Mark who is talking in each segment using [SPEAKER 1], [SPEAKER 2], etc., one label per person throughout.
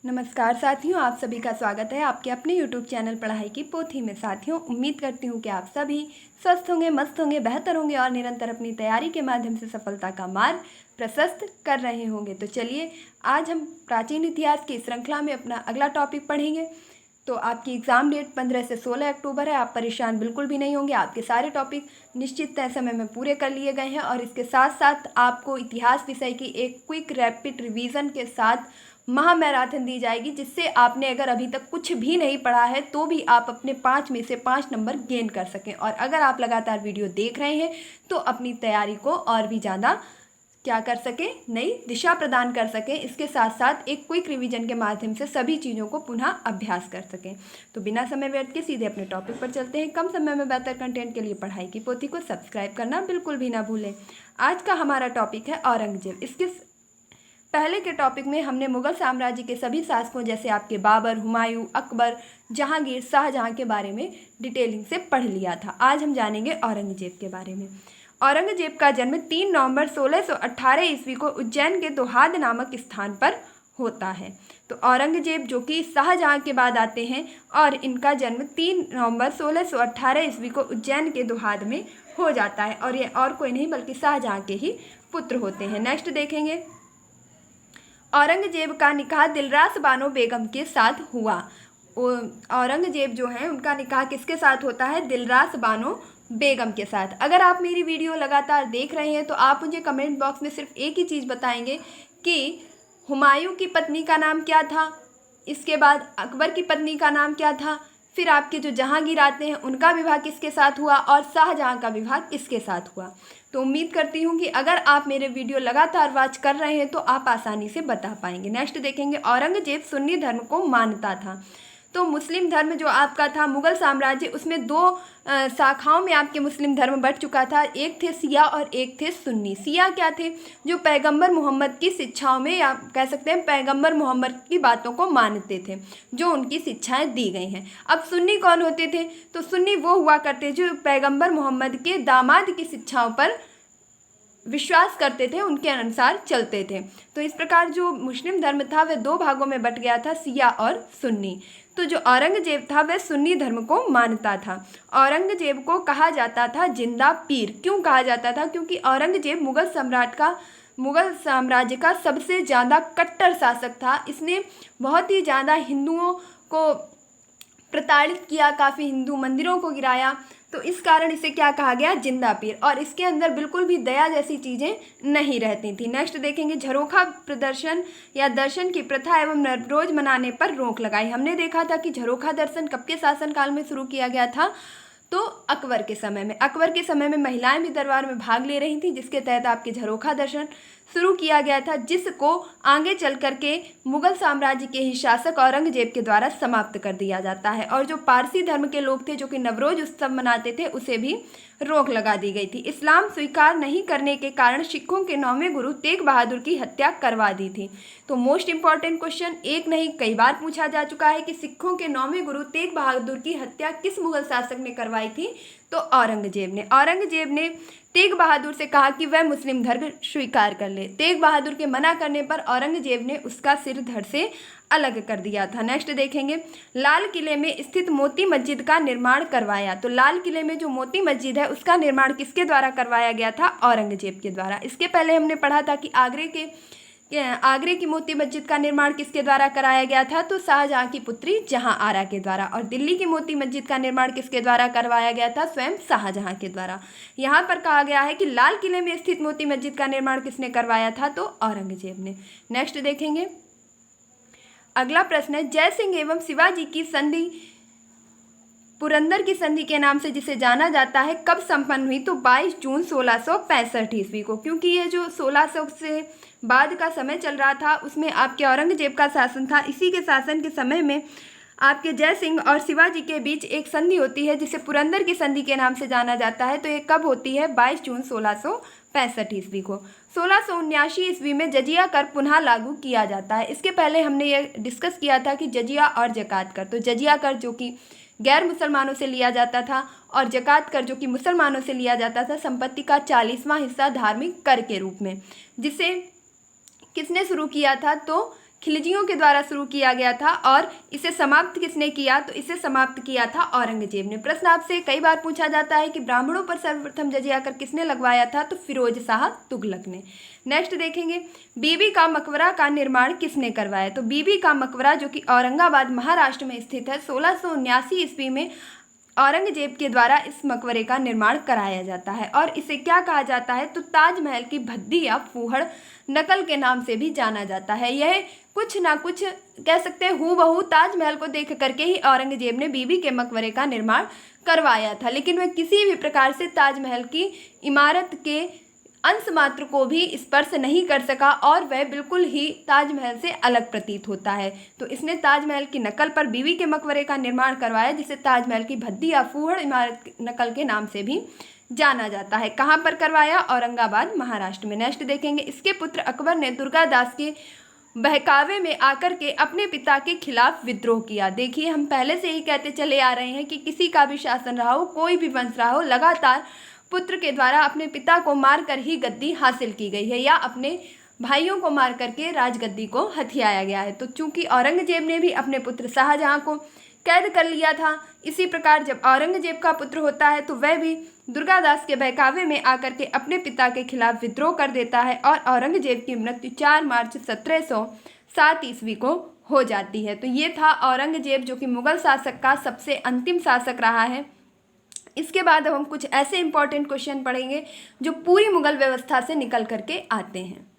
[SPEAKER 1] नमस्कार साथियों, आप सभी का स्वागत है आपके अपने YouTube चैनल पढ़ाई की पोथी में। साथियों, उम्मीद करती हूँ कि आप सभी स्वस्थ होंगे, मस्त होंगे, बेहतर होंगे और निरंतर अपनी तैयारी के माध्यम से सफलता का मार्ग प्रशस्त कर रहे होंगे। तो चलिए, आज हम प्राचीन इतिहास की श्रृंखला में अपना अगला टॉपिक पढ़ेंगे। तो आपकी एग्ज़ाम डेट 15 से 16 अक्टूबर है। आप परेशान बिल्कुल भी नहीं होंगे। आपके सारे टॉपिक निश्चित तय समय में पूरे कर लिए गए हैं और इसके साथ साथ आपको इतिहास विषय की एक क्विक रैपिड रिवीजन के साथ महा मैराथन दी जाएगी, जिससे आपने अगर अभी तक कुछ भी नहीं पढ़ा है तो भी आप अपने 5 में से 5 नंबर गेन कर सकें। और अगर आप लगातार वीडियो देख रहे हैं तो अपनी तैयारी को और भी ज़्यादा क्या कर सकें, नई दिशा प्रदान कर सकें। इसके साथ साथ एक क्विक रिवीजन के माध्यम से सभी चीज़ों को पुनः अभ्यास कर सकें। तो बिना समय व्यर्थ के सीधे अपने टॉपिक पर चलते हैं। कम समय में बेहतर कंटेंट के लिए पढ़ाई की पोथी को सब्सक्राइब करना बिल्कुल भी ना भूलें। आज का हमारा टॉपिक है औरंगजेब। इसके पहले के टॉपिक में हमने मुगल साम्राज्य के सभी शासकों जैसे आपके बाबर, हुमायूं, अकबर, जहांगीर, शाहजहां के बारे में डिटेलिंग से पढ़ लिया था। आज हम जानेंगे औरंगजेब के बारे में। औरंगजेब का जन्म 3 नवंबर 1618 ईस्वी को उज्जैन के दोहाद नामक स्थान पर होता है। तो औरंगजेब जो कि शाहजहां के बाद आते हैं और इनका जन्म 3 नवंबर 1618 ईस्वी को उज्जैन के दोहाद में हो जाता है और ये और कोई नहीं बल्कि शाहजहां के ही पुत्र होते हैं। नेक्स्ट देखेंगे, औरंगजेब का निकाह दिलरास बानो बेगम के साथ हुआ। औरंगजेब जो हैं उनका निकाह किसके साथ होता है? दिलरास बानो बेगम के साथ। अगर आप मेरी वीडियो लगातार देख रहे हैं तो आप मुझे कमेंट बॉक्स में सिर्फ एक ही चीज़ बताएंगे कि हुमायूं की पत्नी का नाम क्या था, इसके बाद अकबर की पत्नी का नाम क्या था, फिर आपके जो जहांगीर आते हैं उनका विवाह किसके साथ हुआ और शाहजहां का विवाह किसके साथ हुआ। तो उम्मीद करती हूँ कि अगर आप मेरे वीडियो लगातार वॉच कर रहे हैं तो आप आसानी से बता पाएंगे। नेक्स्ट देखेंगे, औरंगजेब सुन्नी धर्म को मानता था। तो मुस्लिम धर्म जो आपका था मुगल साम्राज्य, उसमें 2 शाखाओं में आपके मुस्लिम धर्म बढ़ चुका था। एक थे सिया और एक थे सुन्नी। सिया क्या थे? जो पैगंबर मोहम्मद की शिक्षाओं में या कह सकते हैं पैगंबर मोहम्मद की बातों को मानते थे, जो उनकी शिक्षाएं दी गई हैं। अब सुन्नी कौन होते थे? तो सुन्नी वो हुआ करते जो पैगंबर मोहम्मद के दामाद की शिक्षाओं पर विश्वास करते थे, उनके अनुसार चलते थे। तो इस प्रकार जो मुस्लिम धर्म था वह 2 भागों में बट गया था, सिया और सुन्नी। तो जो औरंगजेब था वह सुन्नी धर्म को मानता था। औरंगजेब को कहा जाता था जिंदा पीर। क्यों कहा जाता था? क्योंकि औरंगजेब मुगल साम्राज्य का सबसे ज़्यादा कट्टर शासक था। इसने बहुत ही ज़्यादा हिंदुओं को प्रताड़ित किया, काफ़ी हिंदू मंदिरों को गिराया। तो इस कारण इसे क्या कहा गया? जिंदा पीर। और इसके अंदर बिल्कुल भी दया जैसी चीज़ें नहीं रहती थी। नेक्स्ट देखेंगे, झरोखा प्रदर्शन या दर्शन की प्रथा एवं नवरोज मनाने पर रोक लगाई। हमने देखा था कि झरोखा दर्शन कब के शासनकाल में शुरू किया गया था? तो अकबर के समय में। अकबर के समय में महिलाएं भी दरबार में भाग ले रही थी, जिसके तहत आपके झरोखा दर्शन शुरू किया गया था, जिसको आगे चल करके मुगल साम्राज्य के ही शासक औरंगजेब के द्वारा समाप्त कर दिया जाता है। और जो पारसी धर्म के लोग थे जो कि नवरोज उत्सव मनाते थे, उसे भी रोक लगा दी गई थी। इस्लाम स्वीकार नहीं करने के कारण सिखों के 9वें गुरु तेग बहादुर की हत्या करवा दी थी। तो मोस्ट इंपॉर्टेंट क्वेश्चन, एक नहीं कई बार पूछा जा चुका है कि सिखों के 9वें गुरु तेग बहादुर की हत्या किस मुगल शासक ने करवाई थी? तो औरंगजेब ने। औरंगजेब ने तेग बहादुर से कहा कि वह मुस्लिम धर्म स्वीकार कर ले। तेग बहादुर के मना करने पर औरंगजेब ने उसका सिर धड़ से अलग कर दिया था। नेक्स्ट देखेंगे, लाल किले में स्थित मोती मस्जिद का निर्माण करवाया। तो लाल किले में जो मोती मस्जिद है उसका निर्माण किसके द्वारा करवाया गया था? औरंगजेब के द्वारा। इसके पहले हमने पढ़ा था कि आगरे की मोती मस्जिद का निर्माण किसके द्वारा कराया गया था? तो शाहजहां की पुत्री जहां आरा के द्वारा। और दिल्ली की मोती मस्जिद का निर्माण किसके द्वारा करवाया गया था? स्वयं शाहजहां के द्वारा। यहाँ पर कहा गया है कि लाल किले में स्थित मोती मस्जिद का निर्माण किसने करवाया था? तो औरंगजेब ने। नेक्स्ट देखेंगे, अगला प्रश्न है, जय सिंह एवं शिवाजी की संधि पुरंदर की संधि के नाम से जिसे जाना जाता है कब संपन्न हुई? तो 22 जून 1665 ईस्वी को। क्योंकि ये जो 1600 से बाद का समय चल रहा था उसमें आपके औरंगजेब का शासन था। इसी के शासन के समय में आपके जय सिंह और शिवाजी के बीच एक संधि होती है जिसे पुरंदर की संधि के नाम से जाना जाता है। तो ये कब होती है? 22 जून 1665 ईस्वी को। 1679 ईस्वी में जजिया कर पुनः लागू किया जाता है। इसके पहले हमने ये डिस्कस किया था कि जजिया और जकात कर। तो जजिया कर जो कि गैर मुसलमानों से लिया जाता था और जकात कर जो कि मुसलमानों से लिया जाता था, संपत्ति का 40वां हिस्सा धार्मिक कर के रूप में, जिसे किसने शुरू किया था? तो खिलजियों के द्वारा शुरू किया गया था और इसे समाप्त किसने किया, तो इसे समाप्त किया था औरंगजेब ने। प्रश्न आपसे कई बार पूछा जाता है कि ब्राह्मणों पर सर्वप्रथम जजिया कर किसने लगवाया था, तो फिरोज शाह तुगलक ने। नेक्स्ट देखेंगे, बीबी का मकबरा का निर्माण किसने करवाया, तो बीबी का मकबरा जो कि औरंगाबाद महाराष्ट्र में स्थित है, 1679 ईस्वी में औरंगजेब के द्वारा इस मकबरे का निर्माण कराया जाता है और इसे क्या कहा जाता है, तो ताजमहल की भद्दी या फूहड़ नकल के नाम से भी जाना जाता है। यह कुछ ना कुछ कह सकते हैं हूबहू ताजमहल को देख करके ही औरंगजेब ने बीबी के मकबरे का निर्माण करवाया था, लेकिन वह किसी भी प्रकार से ताजमहल की इमारत के अंश मात्र को भी स्पर्श नहीं कर सका और वह बिल्कुल ही ताजमहल से अलग प्रतीत होता है। तो इसने ताजमहल की नकल पर बीबी के मकबरे का निर्माण करवाया, जिसे ताजमहल की भद्दी या फूहड़ इमारत नकल के नाम से भी जाना जाता है। कहाँ पर करवाया, औरंगाबाद महाराष्ट्र में। नेक्स्ट देखेंगे, इसके पुत्र अकबर ने दुर्गादास के बहकावे में आकर के अपने पिता के खिलाफ विद्रोह किया। देखिए, हम पहले से ही कहते चले आ रहे हैं कि किसी का भी शासन रहा हो, कोई भी वंश रहा हो, लगातार पुत्र के द्वारा अपने पिता को मारकर ही गद्दी हासिल की गई है या अपने भाइयों को मार करके राजगद्दी को हथियाया गया है। तो चूंकि औरंगजेब ने भी अपने पुत्र शाहजहां को कैद कर लिया था, इसी प्रकार जब औरंगजेब का पुत्र होता है तो वह भी दुर्गादास के बहकावे में आकर के अपने पिता के खिलाफ विद्रोह कर देता है और औरंगजेब की मृत्यु 4 मार्च 1707 ईस्वी को हो जाती है। तो ये था औरंगजेब, जो कि मुगल शासक का सबसे अंतिम शासक रहा है। इसके बाद अब हम कुछ ऐसे इंपॉर्टेंट क्वेश्चन पढ़ेंगे जो पूरी मुगल व्यवस्था से निकल करके आते हैं।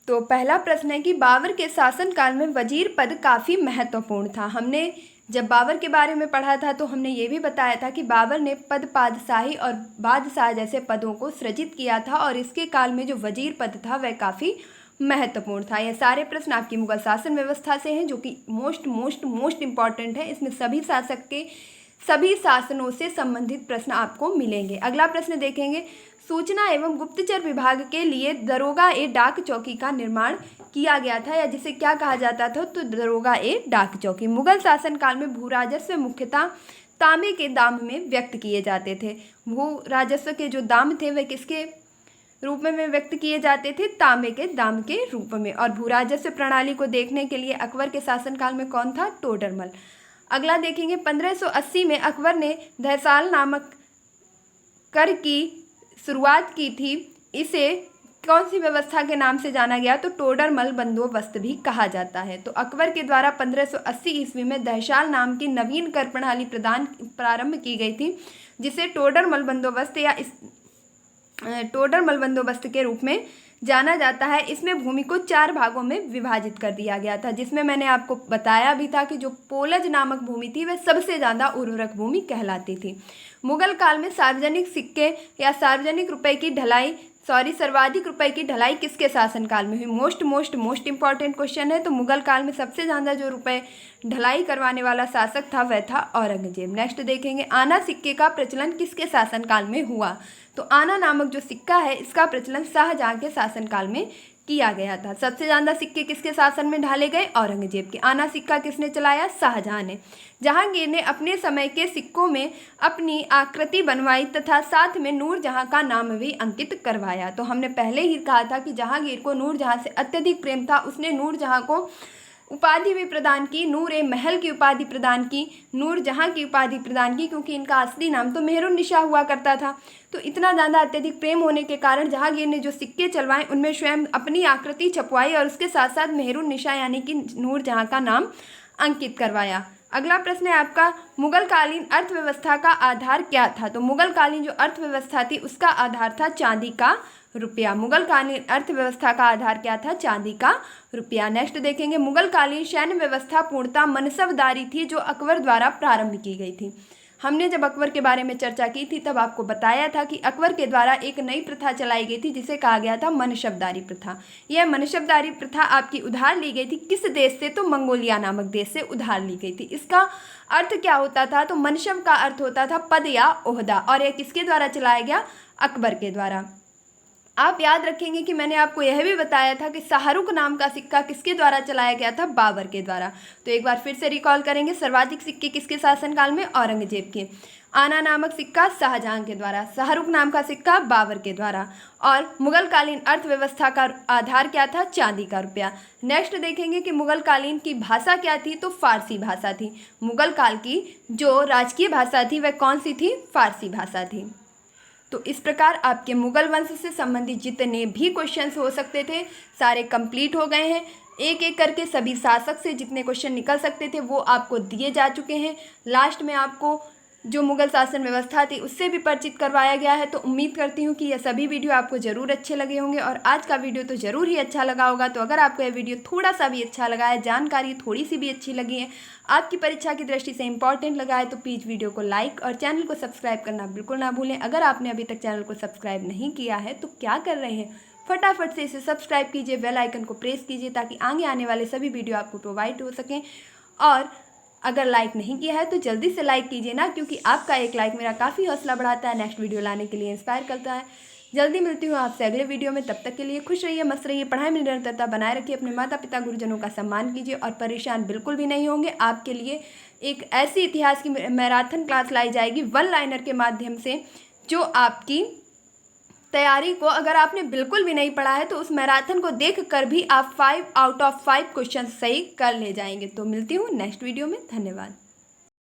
[SPEAKER 1] तो पहला प्रश्न है कि बाबर के शासनकाल में वजीर पद काफ़ी महत्वपूर्ण था। हमने जब बाबर के बारे में पढ़ा था तो हमने ये भी बताया था कि बाबर ने पद पादशाही और बादशाह जैसे पदों को सृजित किया था और इसके काल में जो वजीर पद था वह काफ़ी महत्वपूर्ण था। यह सारे प्रश्न आपकी मुगल शासन व्यवस्था से हैं, जो कि मोस्ट इम्पॉर्टेंट है। इसमें सभी शासक के सभी शासनों से संबंधित प्रश्न आपको मिलेंगे। अगला प्रश्न देखेंगे, सूचना एवं गुप्तचर विभाग के लिए दरोगा ए डाक चौकी का निर्माण किया गया था, या जिसे क्या कहा जाता था, तो दरोगा ए डाक चौकी। मुगल शासनकाल में भू राजस्व मुख्यतः तांबे के दाम में व्यक्त किए जाते थे। भू राजस्व के जो दाम थे वह किसके रूप में व्यक्त किए जाते थे, तांबे के दाम के रूप में। और भू राजस्व प्रणाली को देखने के लिए अकबर के शासनकाल में कौन था, टोडरमल। अगला देखेंगे, 1580 में अकबर ने धैसाल नामक कर की शुरुआत की थी। इसे कौन सी व्यवस्था के नाम से जाना गया, तो टोडरमल बंदोबस्त भी कहा जाता है। तो अकबर के द्वारा 1580 ईस्वी में धैसाल नाम की नवीन कर प्रणाली प्रारंभ की गई थी, जिसे टोडरमल बंदोबस्त या टोडरमल बंदोबस्त के रूप में जाना जाता है। इसमें भूमि को 4 भागों में विभाजित कर दिया गया था, जिसमें मैंने आपको बताया भी था कि जो पोलज नामक भूमि थी वह सबसे ज़्यादा उर्वरक भूमि कहलाती थी। मुगल काल में सार्वजनिक सिक्के या सार्वजनिक रुपए की ढलाई सर्वाधिक रुपए की ढलाई किसके शासनकाल में हुई। मोस्ट इंपॉर्टेंट क्वेश्चन है। तो मुगल काल में सबसे ज़्यादा जो रुपए ढलाई करवाने वाला शासक था वह था औरंगजेब। नेक्स्ट देखेंगे, आना सिक्के का प्रचलन किसके शासनकाल में हुआ, तो आना नामक जो सिक्का है इसका प्रचलन शाहजहां के शासनकाल में किया गया था। सबसे ज़्यादा सिक्के किसके शासन में ढाले गए, औरंगजेब के। आना सिक्का किसने चलाया, शाहजहां ने। जहांगीर ने अपने समय के सिक्कों में अपनी आकृति बनवाई तथा साथ में नूरजहां का नाम भी अंकित करवाया। तो हमने पहले ही कहा था कि जहांगीर को नूरजहां से अत्यधिक प्रेम था, उसने नूरजहां को उपाधि भी प्रदान की, नूर-ए-महल की उपाधि प्रदान की, नूरजहां की उपाधि प्रदान की, क्योंकि इनका असली नाम तो मेहरुन्निसा हुआ करता था। तो इतना ज़्यादा अत्यधिक प्रेम होने के कारण जहांगीर ने जो सिक्के चलवाए उनमें स्वयं अपनी आकृति छपवाई और उसके साथ साथ मेहरुन्निसा यानी कि नूरजहां का नाम अंकित करवाया। अगला प्रश्न है आपका, मुगलकालीन अर्थव्यवस्था का आधार क्या था, तो मुगलकालीन जो अर्थव्यवस्था थी उसका आधार था चांदी का रुपया। मुगलकालीन अर्थव्यवस्था का आधार क्या था, चांदी का रुपया। नेक्स्ट देखेंगे, मुगलकालीन सैन्य व्यवस्था पूर्णतः मनसबदारी थी जो अकबर द्वारा प्रारंभ की गई थी। हमने जब अकबर के बारे में चर्चा की थी तब आपको बताया था कि अकबर के द्वारा एक नई प्रथा चलाई गई थी जिसे कहा गया था मनसबदारी प्रथा। यह मनसबदारी प्रथा आपकी उधार ली गई थी किस देश से, तो मंगोलिया नामक देश से उधार ली गई थी। इसका अर्थ क्या होता था, तो मनसब का अर्थ होता था पद या ओहदा, और यह किसके द्वारा चलाया गया, अकबर के द्वारा। आप याद रखेंगे कि मैंने आपको यह भी बताया था कि शाहरुख नाम का सिक्का किसके द्वारा चलाया गया था? बाबर के द्वारा। तो एक बार फिर से रिकॉल करेंगे, सर्वाधिक सिक्के किसके शासनकाल में? औरंगजेब के। आना नामक सिक्का शाहजहां के द्वारा, शाहरुख नाम का सिक्का बाबर के द्वारा। और मुगलकालीन अर्थव्यवस्था का आधार क्या था? चांदी का रुपया। नेक्स्ट देखेंगे कि मुगल कालीन की भाषा क्या थी? तो फारसी भाषा थी। मुगल काल की जो राजकीय भाषा थी वह कौन सी थी? फारसी भाषा थी। तो इस प्रकार आपके मुगल वंश से संबंधित जितने भी क्वेश्चंस हो सकते थे सारे कंप्लीट हो गए हैं। एक एक करके सभी शासक से जितने क्वेश्चन निकल सकते थे वो आपको दिए जा चुके हैं। लास्ट में आपको जो मुगल शासन व्यवस्था थी उससे भी परिचित करवाया गया है। तो उम्मीद करती हूँ कि यह सभी वीडियो आपको ज़रूर अच्छे लगे होंगे और आज का वीडियो तो ज़रूर ही अच्छा लगा होगा। तो अगर आपको यह वीडियो थोड़ा सा भी अच्छा लगा है, जानकारी थोड़ी सी भी अच्छी लगी है, आपकी परीक्षा की दृष्टि से इंपॉर्टेंट लगा है, तो प्लीज़ वीडियो को लाइक और चैनल को सब्सक्राइब करना बिल्कुल ना भूलें। अगर आपने अभी तक चैनल को सब्सक्राइब नहीं किया है तो क्या कर रहे हैं, फटाफट से इसे सब्सक्राइब कीजिए, बेल आइकन को प्रेस कीजिए ताकि आगे आने वाले सभी वीडियो आपको प्रोवाइड हो सकें। और अगर लाइक नहीं किया है तो जल्दी से लाइक कीजिए ना, क्योंकि आपका एक लाइक मेरा काफ़ी हौसला बढ़ाता है, नेक्स्ट वीडियो लाने के लिए इंस्पायर करता है। जल्दी मिलती हूँ आपसे अगले वीडियो में, तब तक के लिए खुश रहिए, मस्त रहिए, पढ़ाई में निरंतरता बनाए रखिए, अपने माता पिता गुरुजनों का सम्मान कीजिए और परेशान बिल्कुल भी नहीं होंगे। आपके लिए एक ऐसी इतिहास की मैराथन क्लास लाई जाएगी वन लाइनर के माध्यम से, जो आपकी तैयारी को, अगर आपने बिल्कुल भी नहीं पढ़ा है तो उस मैराथन को देखकर भी आप 5 आउट ऑफ 5 क्वेश्चन सही कर ले जाएंगे। तो मिलती हूँ नेक्स्ट वीडियो में, धन्यवाद।